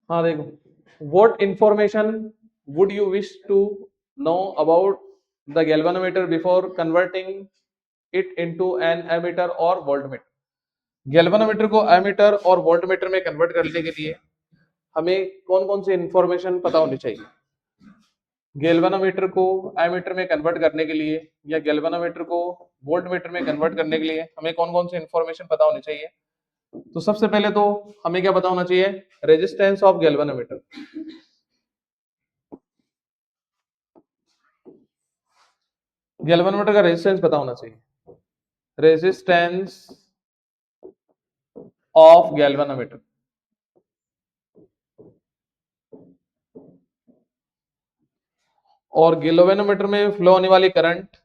हाँ देखो, what information would you wish to know about the galvanometer before converting it into an ammeter or voltmeter? Galvanometer को ammeter और voltmeter में convert करने के लिए हमें कौन कौन सी इंफॉर्मेशन पता होनी चाहिए? गैल्वेनोमीटर को एमीटर में कन्वर्ट करने के लिए या गैल्वेनोमीटर को वोल्टमीटर में कन्वर्ट करने के लिए हमें कौन कौन सी इंफॉर्मेशन पता होनी चाहिए? तो सबसे पहले तो हमें क्या पता होना चाहिए? Resistance of galvanometer. गैल्वेनोमीटर का रेजिस्टेंस पता होना चाहिए। Resistance of galvanometer. और गैल्वेनोमीटर में फ्लो होने वाली करंट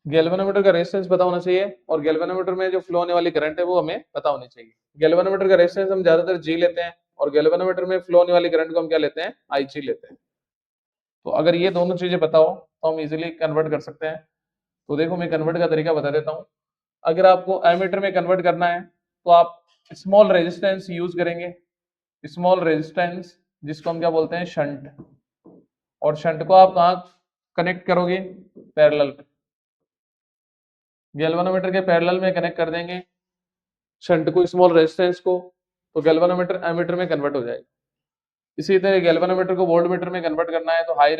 गैल्वेनोमीटर का रेजिस्टेंस पता होना चाहिए और गैल्वेनोमीटर में जो फ्लो होने वाली करंट है वो हमें पता होनी चाहिए। गैल्वेनोमीटर का रेजिस्टेंस हम ज्यादातर जी लेते हैं और गैल्वेनोमीटर में फ्लो होने वाली करंट को हम क्या लेते हैं? आई जी लेते हैं। तो अगर ये दोनों चीजें पता हो तो हम इजीली कन्वर्ट कर सकते हैं। तो देखो मैं कन्वर्ट का तरीका बता देता हूँ। अगर आपको एमीटर में कन्वर्ट करना है तो आप स्मॉल रेजिस्टेंस यूज करेंगे, स्मॉल रेजिस्टेंस जिसको हम क्या बोलते हैं? शंट। और शंट को आप कहाँ कनेक्ट करोगे? पैरेलल में। गैल्वेनोमीटर के पैरेलल में कनेक्ट कर देंगे शंट को, स्मॉल रेजिस्टेंस को, तो गैल्वेनोमीटर एमीटर में कन्वर्ट हो जाएगा। इसी तरह गैल्वेनोमीटर को वोल्टमीटर में कन्वर्ट करना है तो हाई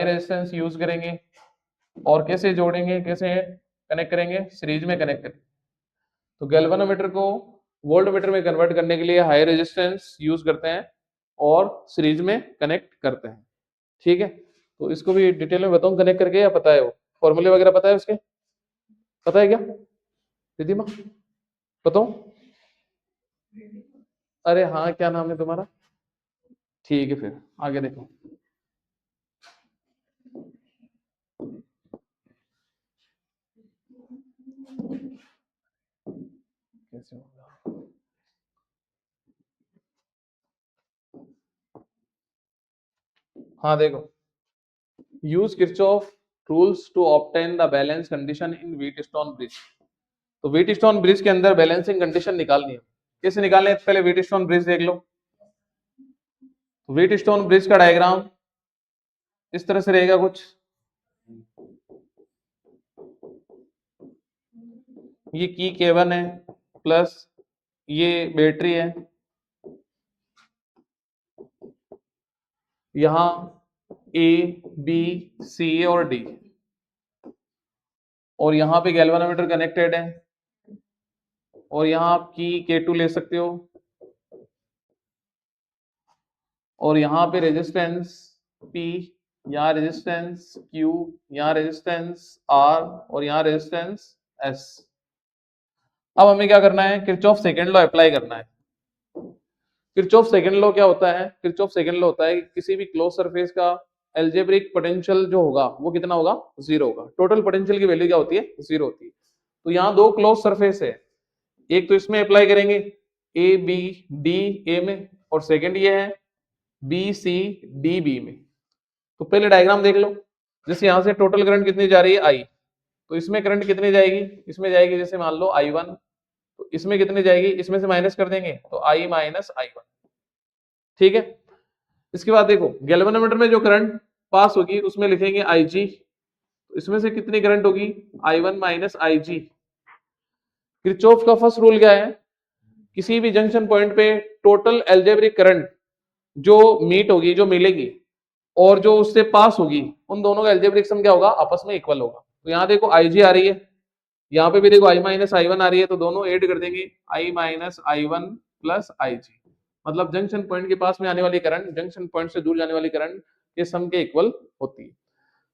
रेजिस्टेंस यूज करेंगे। और कैसे जोड़ेंगे, कैसे कनेक्ट करेंगे? सीरीज में कनेक्ट करेंगे। तो गैल्वेनोमीटर को वोल्टमीटर में कन्वर्ट करने के लिए हाई रेजिस्टेंस यूज करते हैं और सीरीज में कनेक्ट करते हैं। ठीक है, तो इसको भी डिटेल में बताऊं कनेक्ट करके, या पता है? वो फॉर्मूले वगैरह पता है उसके? पता है क्या दीदी माँ? बताऊं? अरे हाँ, क्या नाम है तुम्हारा? ठीक है, फिर आगे देखो। कैसे होगा? हाँ देखो, use Kirchhoff rules to obtain the balance condition in Wheatstone bridge. तो व्हीटस्टोन ब्रिज के अंदर बैलेंसिंग कंडीशन निकालनी है। कैसे निकालने है? पहले व्हीटस्टोन ब्रिज देख लो। व्हीटस्टोन ब्रिज का डायग्राम इस तरह से रहेगा कुछ। ये की केबल है प्लस ये बैटरी है, यहां ए बी सी और डी, और यहां पे गैल्वेनोमीटर कनेक्टेड है, और यहां आप की K2 ले सकते हो, और यहां पे रेजिस्टेंस P, यहाँ रेजिस्टेंस Q, यहाँ रेजिस्टेंस R और यहाँ रेजिस्टेंस S। अब हमें क्या करना है? किरचॉफ सेकंड लॉ अप्लाई करना है। किरचॉफ सेकंड लॉ क्या होता है? किरचॉफ सेकंड लॉ होता है कि किसी भी क्लोज सरफेस का एल्जेब्रिक पोटेंशियल जो होगा वो कितना होगा? जीरो होगा। टोटल पोटेंशियल की वैल्यू क्या होती है? जीरो होती है। तो यहाँ दो क्लोज सरफेस है, एक तो इसमें अप्लाई करेंगे ए बी डी ए में, और सेकंड ये है बी सी डी बी में। तो पहले डायग्राम देख लो। जैसे यहां से टोटल करंट कितनी जा रही है? आई। तो इसमें करंट कितनी जाएगी? इसमें जाएगी जैसे मान लो I1। तो इसमें कितनी जाएगी? इसमें से माइनस कर देंगे तो I माइनस I1। ठीक है, इसके बाद देखो गैल्वेनोमीटर में जो करंट पास होगी उसमें लिखेंगे IG। तो इसमें से कितनी करंट होगी? I1 minus IG। किरचॉफ का फर्स्ट रूल क्या है? किसी भी जंक्शन पॉइंट पे टोटल एल्जेब्रिक करंट जो मीट होगी, जो मिलेगी, और जो उससे पास होगी, उन दोनों का एल्जेब्रिक सम क्या होगा? आपस में इक्वल होगा। तो यहाँ देखो IG आ रही है, यहाँ पे भी देखो I माइनस I1 आ रही है, तो दोनों ऐड कर देंगे I minus I1 plus IG। मतलब जंक्शन पॉइंट के पास में आने वाली करंट जंक्शन पॉइंट से दूर जाने वाली करंट के सम के इक्वल होती है।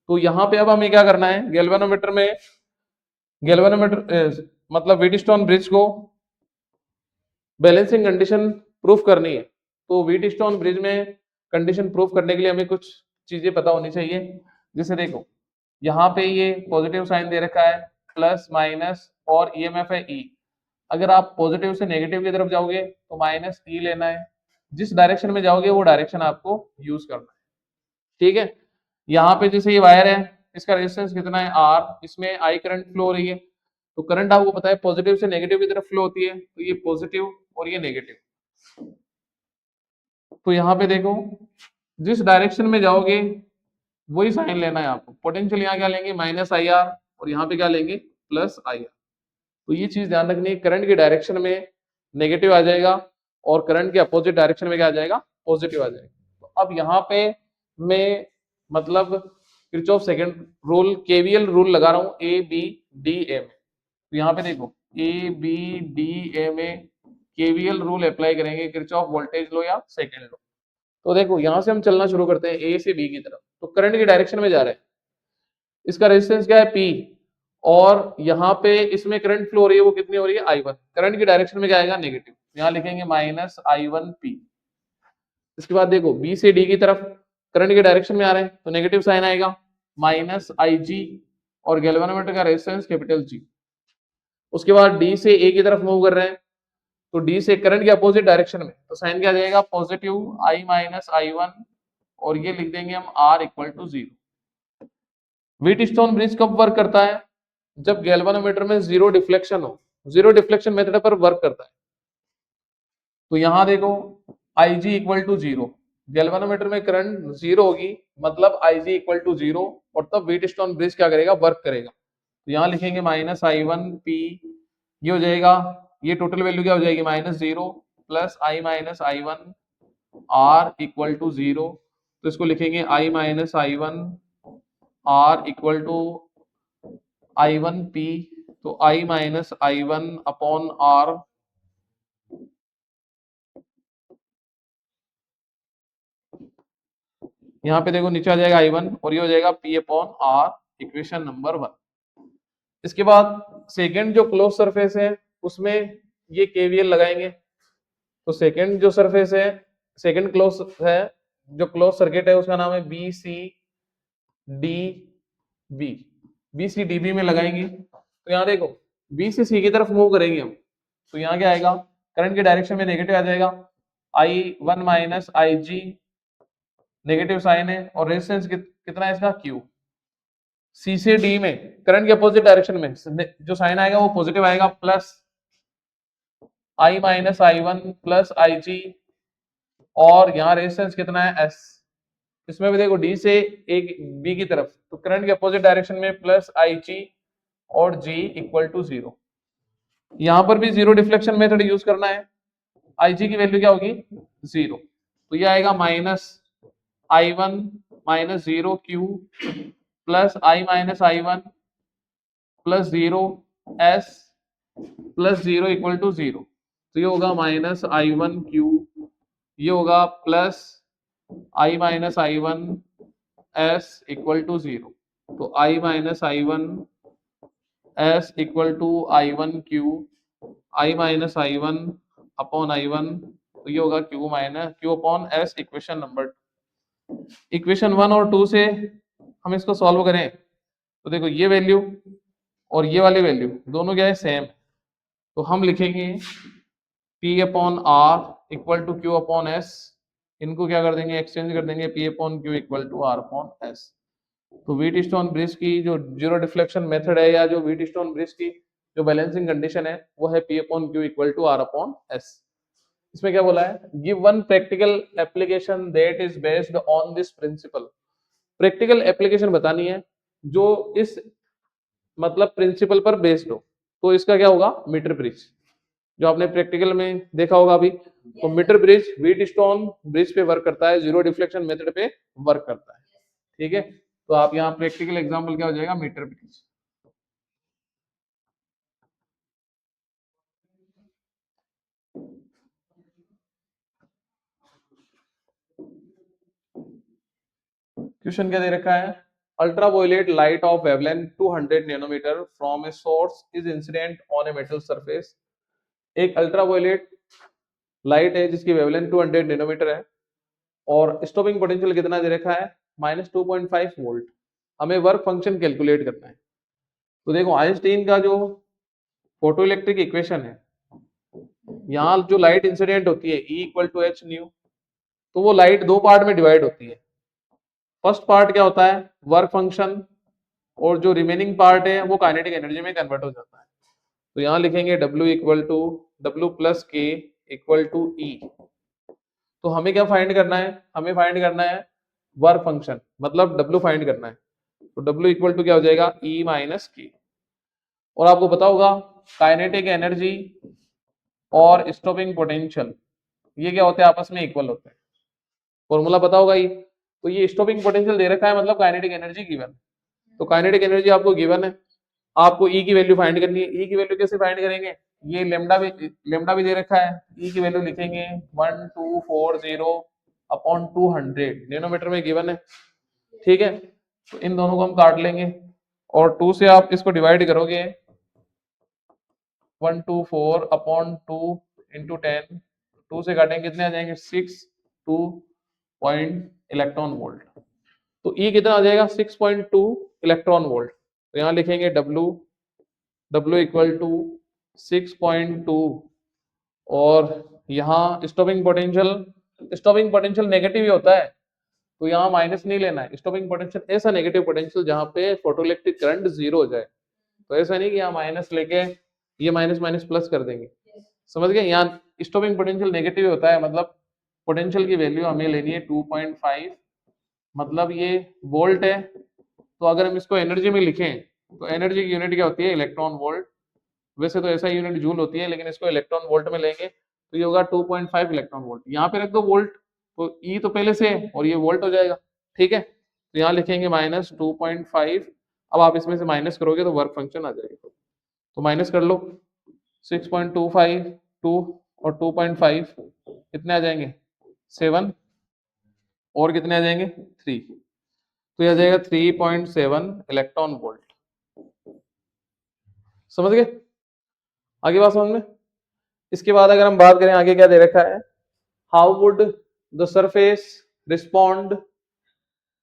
तो यहाँ पे अब हमें क्या करना है? गैल्वेनोमीटर में मतलब व्हीटस्टोन ब्रिज को बैलेंसिंग कंडीशन प्रूफ करनी है। तो व्हीटस्टोन ब्रिज में कंडीशन प्रूफ करने के लिए हमें कुछ चीजें पता होनी चाहिए। जैसे देखो यहाँ पे ये पॉजिटिव साइन दे रखा है, प्लस माइनस, और ईएमएफ है ई। अगर आप पॉजिटिव से नेगेटिव की तरफ जाओगे तो माइनस ई लेना है, जिस डायरेक्शन में जाओगे वो डायरेक्शन आपको यूज करना है। ठीक है, यहाँ पे जैसे ये वायर है, इसका रेजिस्टेंस कितना है आर, इसमें आई करंट फ्लो हो रही है, तो करंट आपको पता है पॉजिटिव से नेगेटिव की तरफ फ्लो होती है, तो ये पॉजिटिव और ये नेगेटिव। तो यहाँ पे देखो जिस डायरेक्शन में जाओगे वही साइन लेना है आपको। पोटेंशियल यहाँ क्या लेंगे माइनस आई आर, और यहाँ पे क्या लेंगे प्लस आई आर। तो ये चीज ध्यान रखनी है, करंट की डायरेक्शन में नेगेटिव आ जाएगा और करंट के अपोजिट डायरेक्शन में क्या आ जाएगा पॉजिटिव आ जाएगा। तो अब यहाँ पे मैं मतलब Kirchhoff second rule KVL rule लगा रहा हूँ ए बी डी ए में। तो यहाँ पे देखो ए बी डी ए में केवीएल रूल अप्लाई करेंगे, किरचॉफ वोल्टेज लो या सेकंड लो। तो देखो यहाँ से हम चलना शुरू करते हैं ए से बी की तरफ, तो करंट की डायरेक्शन में जा रहे हैं, इसका रेजिस्टेंस क्या है पी, और यहाँ पे इसमें करंट फ्लो हो रही है वो कितनी हो रही है I1, करंट की डायरेक्शन में क्या आएगा नेगेटिव, यहाँ लिखेंगे माइनस I1P। इसके बाद देखो बी से डी की तरफ करंट के डायरेक्शन में आ रहे हैं तो नेगेटिव साइन आएगा माइनस IG, और गैल्वेनोमीटर का रेजिस्टेंस कैपिटल G। उसके बाद डी से ए की तरफ मूव कर रहे हैं, तो डी से करंट के अपोजिट डायरेक्शन में, तो साइन क्या आ जाएगा पॉजिटिव I माइनस I1, और ये लिख देंगे हम R equal to 0। Wheatstone bridge कब वर्क करता है, जब गैल्वेनोमीटर में जीरो डिफ्लेक्शन हो, जीरो डिफ्लेक्शन मेथड पर वर्क करता है। तो यहां देखो IG इक्वल टू 0, गैल्वेनोमीटर में करंट जीरो होगी मतलब IG इक्वल टू 0, और तब व्हीटस्टोन ब्रिज क्या करेगा वर्क करेगा। तो यहाँ लिखेंगे माइनस I1P, ये हो जाएगा, ये टोटल वैल्यू क्या हो जाएगी minus 0 plus I minus I1 R equal to 0। तो इसको लिखेंगे I minus I1 R equal to I1P, तो I minus I1 upon R, यहाँ पे देखो नीचे आ जाएगा I1 और ये हो जाएगा P upon R, equation number 1। इसके बाद सेकंड जो क्लोज सरफेस है उसमें ये KVL लगाएंगे। तो सेकंड जो सरफेस है, सेकंड क्लोज है, जो क्लोज सर्किट है उसका नाम है BCDB, BCDB में लगाएंगे। तो यहाँ देखो B से C की तरफ मूव करेंगे हम, तो यहाँ क्या आएगा करंट के डायरेक्शन में नेगेटिव आ जाएगा I1 minus IG, negative sign है, और रेजिस्टेंस कितना है इसका Q। C से D में करंट के अपोजिट डायरेक्शन में जो साइन आएगा वो पॉजिटिव आएगा plus I minus I1 plus IG, और यहाँ रेजिस्टेंस कितना है S। इसमें भी देखो D से एक B की तरफ, तो करंट के अपोजिट डायरेक्शन में प्लस IG और G इक्वल टू 0। यहाँ पर भी जीरो डिफ्लेक्शन मेथड यूज करना है, IG की वैल्यू क्या होगी 0, तो ये आएगा minus I1 minus 0Q plus I minus I1 plus 0S plus 0 equal to 0। तो ये होगा माइनस I1Q, ये होगा plus I minus I1 S equal to 0। तो I minus I1 S equal to I1Q, I minus I1 upon I1, तो ये होगा Q minus Q upon S, equation number 2। Equation 1 और 2 से हम इसको सॉल्व करें तो देखो ये वैल्यू और ये वाली वैल्यू दोनों क्या है सेम, तो हम लिखेंगे P upon R equal to Q upon S, इनको क्या कर देंगे एक्सचेंज कर देंगे, P upon Q equal to R upon S। तो व्हीटस्टोन ब्रिज की जो जीरो डिफ्लेक्शन मेथड है, या जो व्हीटस्टोन ब्रिज की जो बैलेंसिंग कंडीशन है वो है P upon Q equal to R upon S। इसमें क्या बोला है, give one practical application that is based on this principle. Practical application बतानी है जो इस मतलब प्रिंसिपल पर बेस्ड हो। तो इसका क्या होगा मीटर ब्रिज, जो आपने प्रैक्टिकल में देखा होगा अभी। तो मीटर ब्रिज व्हीटस्टोन ब्रिज पे वर्क करता है, जीरो डिफ्लेक्शन मेथड पे वर्क करता है। ठीक है, तो आप यहाँ प्रैक्टिकल एग्जांपल क्या हो जाएगा मीटर ब्रिज। क्वेश्चन क्या दे रखा है, ultraviolet light of wavelength 200 nanometer from a source is incident on a metal surface. एक अल्ट्रावायलेट लाइट है जिसकी वेवलेंथ 200 नैनोमीटर है, और स्टॉपिंग पोटेंशियल कितना दे रखा है माइनस 2.5 वोल्ट। हमें वर्क फंक्शन कैलकुलेट करना है। तो देखो आइंस्टीन का जो फोटो इलेक्ट्रिक इक्वेशन है यहाँ जो लाइट इंसिडेंट होती है E equal to h nu, तो वो लाइट दो पार्ट में डिवाइड होती है। फर्स्ट पार्ट क्या होता है, वर्क फंक्शन, और जो रिमेनिंग पार्ट है वो काइनेटिक एनर्जी में कन्वर्ट हो जाता है। तो यहाँ लिखेंगे W equal to W plus K equal to E. तो हमें क्या फाइंड करना है, हमें फाइंड करना है वर्क फंक्शन, मतलब W फाइंड करना है। तो W इक्वल टू क्या हो जाएगा, E माइनस के। और आपको पता होगा काइनेटिक एनर्जी और स्टॉपिंग पोटेंशियल ये क्या होते हैं, आपस में इक्वल होते हैं। फॉर्मूला पता होगा ये। तो ये स्टॉपिंग पोटेंशियल दे रखा है, मतलब काइनेटिक एनर्जी गिवन। तो काइनेटिक एनर्जी आपको गिवन है, आपको ई की वैल्यू फाइंड करनी है। ई की वैल्यू कैसे फाइंड करेंगे, ये लेमडा भी दे रखा है। ई की वैल्यू लिखेंगे 1240 अपॉन 200, नैनोमीटर में गिवन है। ठीक है, तो इन दोनों को हम काट लेंगे और 2 से आप इसको डिवाइड करोगे, 124 अपॉन 2 इंटू 10, 2 से काटेंगे कितने आ जाएंगे, 6 पॉइंट इलेक्ट्रॉन वोल्ट। तो ई कितना आ जाएगा, 6.2 इलेक्ट्रॉन वोल्ट। तो यहाँ लिखेंगे W इक्वल टू 6.2, और यहाँ स्टॉपिंग पोटेंशियल नेगेटिव ही होता है, तो यहाँ माइनस नहीं लेना है। स्टॉपिंग पोटेंशियल ऐसा नेगेटिव पोटेंशियल जहाँ पे फोटोइलेक्ट्रिक करंट जीरो हो जाए। तो ऐसा नहीं कि यहाँ माइनस लेके ये माइनस माइनस प्लस कर देंगे, समझ गए। यहाँ स्टॉपिंग पोटेंशियल नेगेटिव होता है, मतलब पोटेंशियल की वैल्यू हमें लेनी है 2.5, मतलब ये वोल्ट है। तो अगर हम इसको एनर्जी में लिखें तो एनर्जी की यूनिट क्या होती है, इलेक्ट्रॉन वोल्ट। वैसे तो ऐसा यूनिट जूल होती है, लेकिन इसको इलेक्ट्रॉन वोल्ट में लेंगे तो ये होगा 2.5 इलेक्ट्रॉन वोल्ट। यहाँ पे रख दो वोल्ट, तो ई तो पहले से है और ये वोल्ट हो जाएगा। ठीक है, तो यहाँ लिखेंगे माइनस 2.5। अब आप इसमें से माइनस करोगे तो वर्क फंक्शन आ जाएगा, तो माइनस कर लो। 6.25 2 और 2.5 कितने आ जाएंगे, 7, और कितने आ जाएंगे 3, तो यह आ जाएगा 3.7 इलेक्ट्रॉन वोल्ट। समझ गए, आगे बात समझ में। इसके बाद अगर हम बात करें आगे क्या दे रखा है, how would the surface respond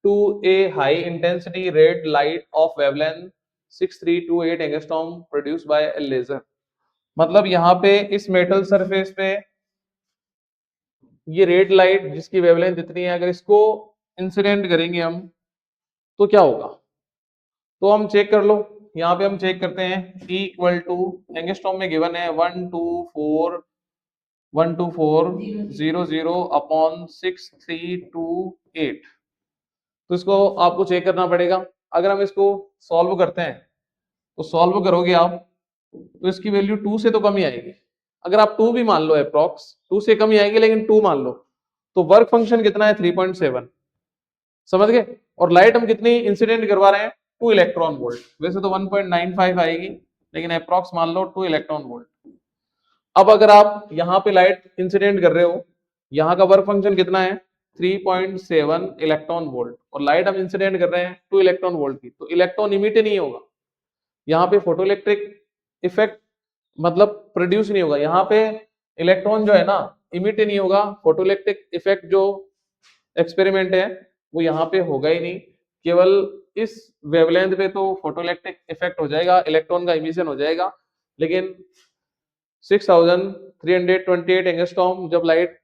to a high intensity red light of wavelength 6328 angstrom produced by a laser. मतलब यहाँ पे इस मेटल सरफेस पे ये रेड लाइट जिसकी वेवलेंथ इतनी है, अगर इसको इंसिडेंट करेंगे हम तो क्या होगा। तो हम चेक कर लो, यहाँ पे हम चेक करते हैं। E इक्वल टू एंगस्ट्रॉम में गिवन है 12400 अपॉन 6328। तो इसको आपको चेक करना पड़ेगा। अगर हम इसको सॉल्व करते हैं तो सॉल्व करोगे आप तो इसकी वैल्यू 2 से तो कम ही आएगी। अगर आप 2 भी मान लो, अप्रॉक्स 2 से कम ही आएगी, लेकिन 2 मान लो तो वर्क फंक्शन कितना है, 3.7। समझ गए। और लाइट हम कितनी इंसिडेंट करवा रहे हैं, 2 इलेक्ट्रॉन वोल्ट। वैसे तो 1.95 आएगी, लेकिन अप्रॉक्स मान लो 2 इलेक्ट्रॉन वोल्ट। अब अगर आप यहाँ पे लाइट इंसिडेंट कर रहे हो, यहाँ का वर्क फंक्शन कितना है, 3.7 इलेक्ट्रॉन वोल्ट, और लाइट हम इंसिडेंट कर रहे हैं 2 इलेक्ट्रॉन वोल्ट की, तो इलेक्ट्रॉन इमिट नहीं होगा। यहाँ पे फोटोइलेक्ट्रिक इफेक्ट मतलब प्रोड्यूस नहीं होगा। यहाँ पे इलेक्ट्रॉन जो है ना इमिट नहीं होगा। फोटोइलेक्ट्रिक इफेक्ट जो एक्सपेरिमेंट है वो यहाँ पे होगा ही नहीं। केवल इस वेवलेंथ पे तो फोटोइलेक्ट्रिक इफेक्ट हो जाएगा, इलेक्ट्रॉन का इमिशन हो जाएगा, लेकिन 6328 एंगस्ट्रॉम जब लाइट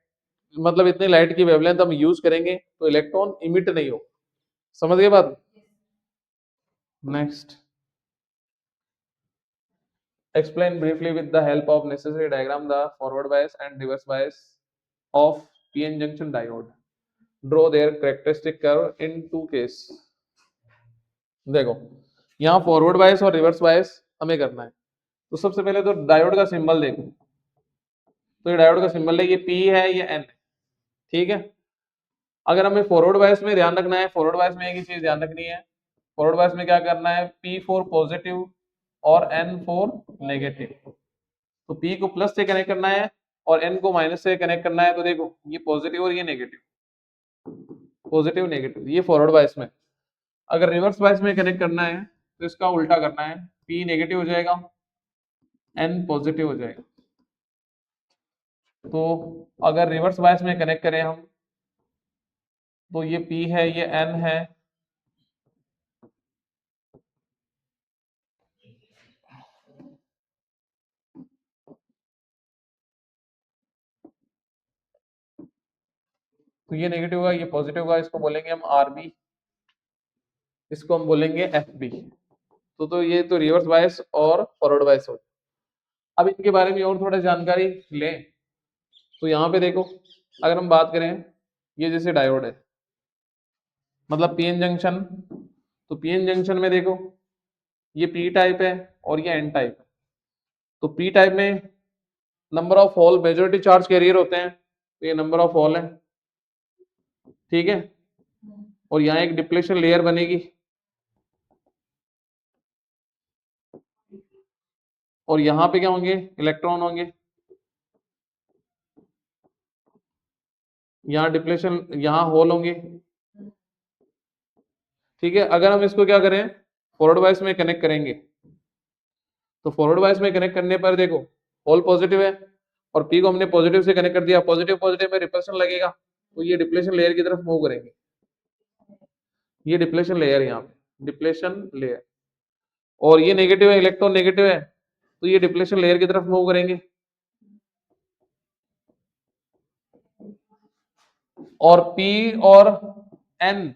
मतलब इतनी लाइट की वेवलेंथ हम यूज करेंगे तो इलेक्ट्रॉन इमिट नहीं हो। समझ गए बात। Next, explain briefly with the help of necessary diagram the forward bias and reverse bias of p-n junction diode. Draw their characteristic curve in two case. देखो यहाँ फॉरवर्ड बायस और रिवर्स बायस हमें करना है। तो सबसे पहले तो डायोड का सिंबल देखो, तो ये डायोड का सिंबल है, ये P है, ये N है। ठीक है, अगर हमें फॉरवर्ड बायस में ध्यान रखना है, फॉरवर्ड बायस में एक ही चीज ध्यान रखनी है। फॉरवर्ड बायस में क्या करना है, P फॉर पॉजिटिव और N फॉर नेगेटिव। तो P को प्लस से कनेक्ट करना है और N को माइनस से कनेक्ट करना है। तो देखो ये पॉजिटिव और ये नेगेटिव, पॉजिटिव नेगेटिव, ये फॉरवर्ड बायस में। अगर रिवर्स बायस में कनेक्ट करना है तो इसका उल्टा करना है, P नेगेटिव हो जाएगा, N पॉजिटिव हो जाएगा। तो अगर रिवर्स बायस में कनेक्ट करें हम तो ये P है, ये N है, तो ये नेगेटिव होगा, ये पॉजिटिव होगा, इसको बोलेंगे हम आरबी, इसको हम बोलेंगे एफबी। तो ये तो रिवर्स बायस और फॉरवर्ड बायस हो। अब इनके बारे में और थोड़ा जानकारी लें तो यहाँ पे देखो, अगर हम बात करें, ये जैसे डायोड है, मतलब पीएन जंक्शन, तो पीएन जंक्शन में देखो ये पी टाइप है और ये एन टाइप है। तो पी टाइप में number of hole majority charge carrier होते हैं, तो ये नंबर ऑफ होल है, ठीक है। और यहाँ एक डिप्लेशन लेयर बनेगी और यहाँ पे क्या होंगे, इलेक्ट्रॉन होंगे, यहाँ डिप्लेशन, यहाँ होल होंगे, ठीक है। अगर हम इसको क्या करें, फॉरवर्ड बायस में कनेक्ट करेंगे, तो फॉरवर्ड बायस में कनेक्ट करने पर देखो होल पॉजिटिव है और पी को हमने पॉजिटिव से कनेक्ट कर दिया, पॉजिटिव पॉजिटिव में रिपल्शन लगेगा, तो ये डिप्लेशन लेयर की तरफ मूव करेंगे, ये डिप्लेशन लेयर, यहाँ पे डिप्लेशन लेयर, और ये नेगेटिव है, इलेक्ट्रॉन नेगेटिव है, तो ये डिप्लेशन लेयर की तरफ मूव करेंगे। और पी और एन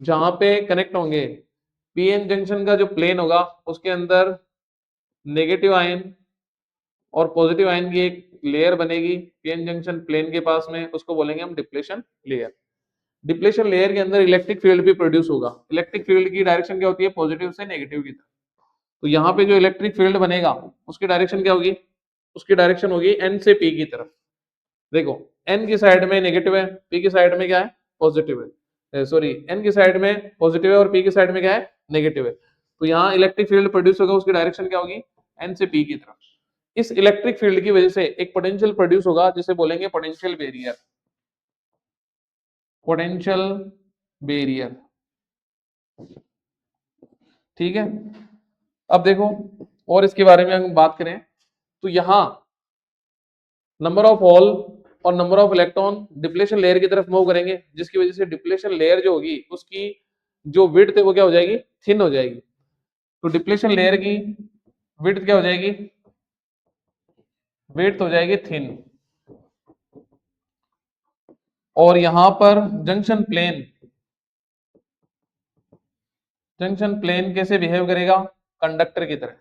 जहां पे कनेक्ट होंगे, पीएन जंक्शन का जो प्लेन होगा उसके अंदर नेगेटिव आयन और पॉजिटिव आयन की एक लेयर बनेगी पीएन जंक्शन प्लेन के पास में, उसको बोलेंगे हम डिप्लेशन लेयर। डिप्लेशन लेयर के अंदर इलेक्ट्रिक फील्ड भी प्रोड्यूस होगा। इलेक्ट्रिक फील्ड की डायरेक्शन क्या होती है, पॉजिटिव से नेगेटिव की तरफ। तो यहाँ पे जो इलेक्ट्रिक फील्ड बनेगा उसकी डायरेक्शन क्या होगी, उसकी डायरेक्शन होगी एन से पी की तरफ। देखो एन की साइड में नेगेटिव है, पी की साइड में क्या है, पॉजिटिव है, सॉरी एन की साइड में पॉजिटिव है और पी की साइड में क्या है, नेगेटिव है। तो यहाँ इलेक्ट्रिक फील्ड प्रोड्यूस होगा, उसकी डायरेक्शन क्या होगी, एन से पी की तरफ। इस इलेक्ट्रिक फील्ड की वजह से एक पोटेंशियल प्रोड्यूस होगा जिसे बोलेंगे पोटेंशियल बैरियर, पोटेंशियल बैरियर, ठीक है। अब देखो और इसके बारे में हम बात करें तो यहाँ नंबर ऑफ होल और number of electron depletion layer की तरफ मूव करेंगे, जिसकी वजह से डिप्लेशन लेयर जो होगी उसकी जो विड्थ है वो क्या हो जाएगी, थिन हो जाएगी। तो डिप्लेशन लेयर की विड्थ क्या हो जाएगी, विड्थ हो जाएगी थिन। और यहां पर जंक्शन प्लेन, जंक्शन प्लेन कैसे बिहेव करेगा, कंडक्टर की तरह,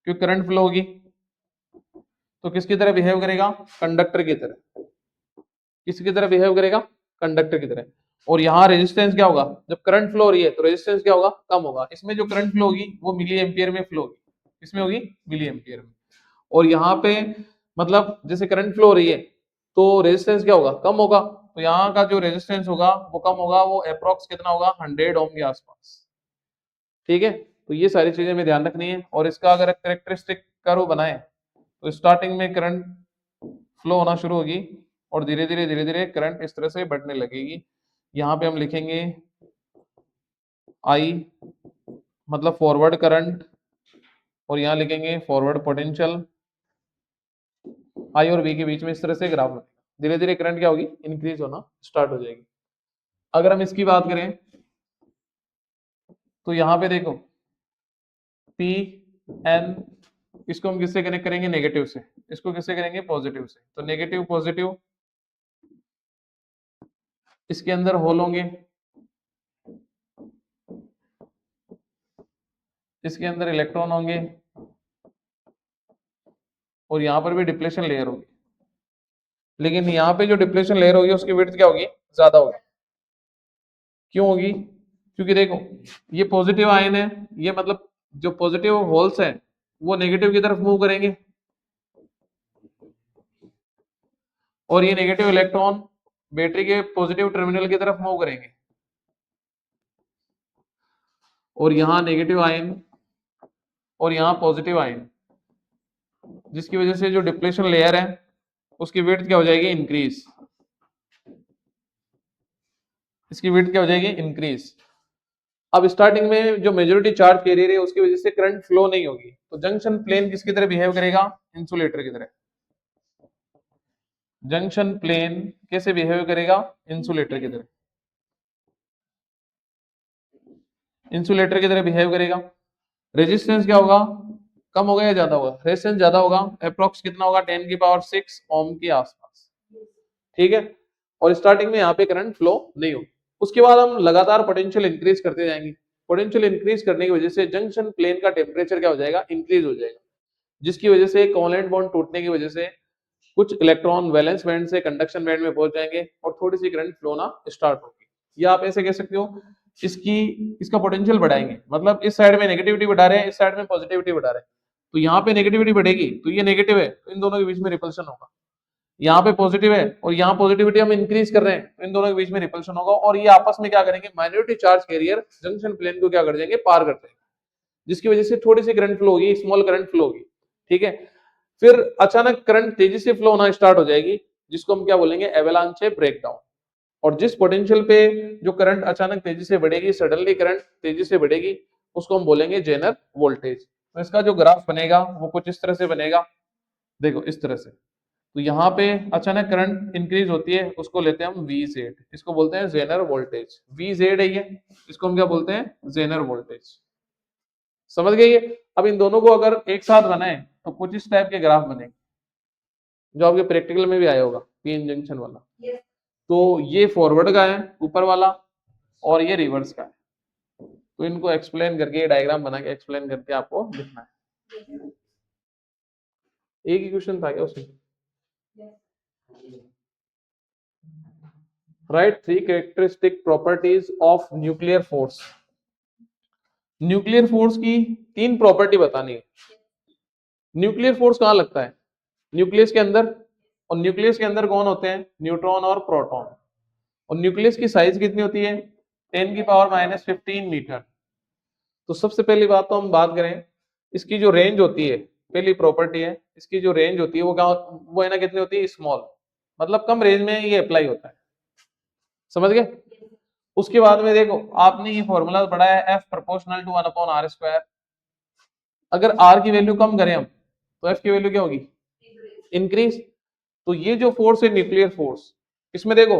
क्योंकि करंट फ्लो होगी तो किसकी तरह बिहेव करेगा, कंडक्टर की तरह। किसकी तरह बिहेव करेगा, कंडक्टर की तरह। और यहाँ रेजिस्टेंस क्या होगा, जब करंट फ्लो हो रही है तो रेजिस्टेंस क्या होगा, कम होगा। इसमें जो करंट फ्लो होगी वो मिली एम्पियर में फ्लो होगी, इसमें होगी मिली एम्पियर में। और यहाँ पे मतलब जैसे करंट फ्लो हो रही है तो रेजिस्टेंस क्या होगा, कम होगा। तो यहाँ का जो रेजिस्टेंस होगा वो कम होगा, वो अप्रोक्स कितना होगा, 100 ओम के आसपास, ठीक है। तो ये सारी चीजें हमें ध्यान रखनी है। और इसका अगर कैरेक्टरिस्टिक कर्व बनाए तो स्टार्टिंग में करंट फ्लो होना शुरू होगी और धीरे धीरे करंट इस तरह से बढ़ने लगेगी। यहाँ पे हम लिखेंगे आई मतलब फॉरवर्ड करंट, और यहाँ लिखेंगे फॉरवर्ड पोटेंशियल। आई और बी के बीच में इस तरह से ग्राफ बनेगा, धीरे धीरे करंट क्या होगी, इंक्रीज होना स्टार्ट हो जाएगी। अगर हम इसकी बात करें तो यहाँ पे देखो पी एन, इसको हम किससे कनेक्ट करेंगे, नेगेटिव से, इसको किससे करेंगे, पॉजिटिव से। तो नेगेटिव पॉजिटिव, इसके अंदर होल होंगे, इसके अंदर इलेक्ट्रॉन होंगे और यहाँ पर भी डिप्लेशन लेयर होगी। लेकिन यहाँ पे जो डिप्लेशन लेयर होगी उसकी विड्थ क्या होगी, ज्यादा होगी। क्यों होगी, क्योंकि देखो ये पॉजिटिव आयन है, ये मतलब जो पॉजिटिव होल्स हैं वो नेगेटिव की तरफ मूव करेंगे और ये नेगेटिव इलेक्ट्रॉन बैटरी के पॉजिटिव टर्मिनल की तरफ मूव करेंगे। और यहाँ नेगेटिव आयन और यहाँ पॉजिटिव आयन, जिसकी वजह से जो डिप्लेशन लेयर है उसकी विड्थ क्या हो जाएगी, इंक्रीज। इसकी विड्थ क्या हो जाएगी, इंक्रीज। अब स्टार्टिंग में जो मेजॉरिटी चार्ज कैरियर है उसकी वजह से करंट फ्लो नहीं होगी, तो जंक्शन प्लेन किसकी तरह बिहेव करेगा, इंसुलेटर की तरह। जंक्शन प्लेन कैसे बिहेव करेगा, इंसुलेटर की तरह, इंसुलेटर की तरह बिहेव करेगा। रेजिस्टेंस क्या होगा, कम होगा या ज्यादा होगा, रेजिस्टेंस ज्यादा होगा, अप्रोक्स कितना होगा, 10 की पावर 6 ओम के आसपास, ठीक है। और स्टार्टिंग में यहाँ पे करंट फ्लो नहीं हो। उसके बाद हम लगातार पोटेंशियल इंक्रीज करते जाएंगे। पोटेंशियल इंक्रीज करने की वजह से जंक्शन प्लेन का टेम्परेचर क्या हो जाएगा, इंक्रीज हो जाएगा, जिसकी वजह से कोवलेंट बॉन्ड टूटने की वजह से कुछ इलेक्ट्रॉन वैलेंस बैंड से कंडक्शन बैंड में पहुंच जाएंगे और थोड़ी सी करंट फ्लो ना स्टार्ट होगी। या आप ऐसे कह सकते हो इसका पोटेंशियल बढ़ाएंगे, मतलब इस साइड में नेगेटिविटी बढ़ा रहे हैं, इस साइड में पॉजिटिविटी बढ़ा रहे हैं। तो यहाँ पे नेगेटिविटी बढ़ेगी तो ये नेगेटिव है, तो इन दोनों के बीच में रिपल्शन होगा। यहाँ पे पॉजिटिव है और यहाँ पॉजिटिविटी हम इंक्रीज कर रहे हैं, तो इन दोनों के बीच में रिपल्शन होगा और ये आपस में क्या करेंगे, minority charge carrier junction plane को क्या कर जाएंगे, पार कर जाएंगे, जिसकी वजह से थोड़ी सी करंट फ्लो होगी, स्मॉल करंट फ्लो होगी। ठीक है, फिर अचानक करंट तेजी से फ्लो होना स्टार्ट हो जाएगी, जिसको हम क्या बोलेंगे, एवेलांचे ब्रेकडाउन। और जिस पोटेंशियल पे जो करंट अचानक तेजी से बढ़ेगी, सडनली करंट तेजी से बढ़ेगी, उसको हम बोलेंगे जेनर वोल्टेज। तो इसका जो ग्राफ बनेगा वो कुछ इस तरह से बनेगा, देखो इस तरह से। तो यहाँ पे अचानक करंट इंक्रीज होती है, उसको लेते हैं हम VZ, इसको बोलते हैं जेनर वोल्टेज। VZ है ये, इसको हम क्या बोलते हैं, जेनर वोल्टेज। समझ गए ये? अब इन दोनों को अगर एक साथ बनाए तो कुछ इस टाइप के ग्राफ बनेंगे, जो आपके प्रैक्टिकल में भी आया होगा, पीएन जंक्शन वाला। तो ये फॉरवर्ड का है ऊपर वाला और ये रिवर्स का है। तो इनको एक्सप्लेन करके, डायग्राम बना के एक्सप्लेन करके आपको लिखना है। एक ही क्वेश्चन था क्या उसमें? Right 3 characteristic properties of nuclear force. Nuclear force की 3 प्रॉपर्टी बतानी है। न्यूक्लियर फोर्स कहाँ लगता है, न्यूक्लियस के अंदर। और न्यूक्लियस के अंदर कौन होते हैं, न्यूट्रॉन और प्रोटॉन। और न्यूक्लियस की साइज कितनी होती है, 10⁻⁻15 मीटर। तो सबसे पहली बात तो हम बात करें, इसकी जो रेंज होती है, पहली प्रॉपर्टी है, इसकी जो रेंज होती है वो है ना, कितनी होती है, स्मॉल, मतलब कम रेंज में ये अप्लाई होता है। समझ गए? उसके बाद में देखो, आपने ये फॉर्मूला पढ़ा है, F प्रोपोर्शनल टू 1/r²। अगर R की वैल्यू कम करें हम, तो F की वैल्यू क्या होगी, इंक्रीज। तो ये जो फोर्स है न्यूक्लियर फोर्स, इसमें देखो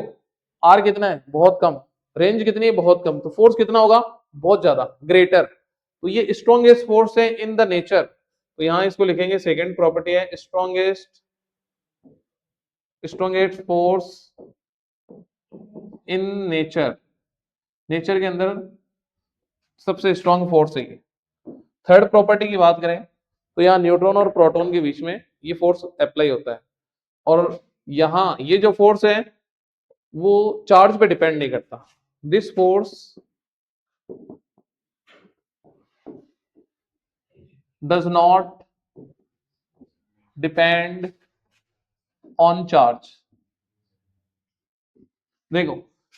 R कितना है, बहुत कम, रेंज कितनी है, बहुत कम, तो फोर्स कितना होगा, बहुत ज्यादा, ग्रेटर। तो ये स्ट्रॉन्गेस्ट फोर्स है इन द नेचर। तो यहां इसको लिखेंगे, सेकेंड प्रॉपर्टी है strongest force in nature. Nature के अंदर सबसे स्ट्रॉन्ग फोर्स है ये। थर्ड प्रॉपर्टी की बात करें तो यहाँ न्यूट्रॉन और प्रोटॉन के बीच में ये फोर्स अप्लाई होता है। और यहाँ ये जो फोर्स है वो चार्ज पे डिपेंड नहीं करता। This force does not depend on charge. देखो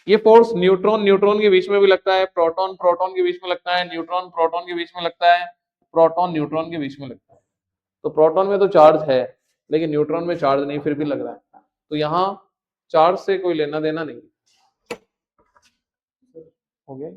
ये फोर्स न्यूट्रॉन न्यूट्रॉन के बीच में भी लगता है, प्रोटॉन प्रोटॉन के बीच में लगता है, न्यूट्रॉन प्रोटॉन के बीच में लगता है, प्रोटॉन न्यूट्रॉन के बीच में लगता है। तो प्रोटॉन में तो चार्ज है लेकिन न्यूट्रॉन में चार्ज नहीं, फिर भी लग रहा है। तो यहाँ चार्ज से कोई लेना देना नहीं। हो गया?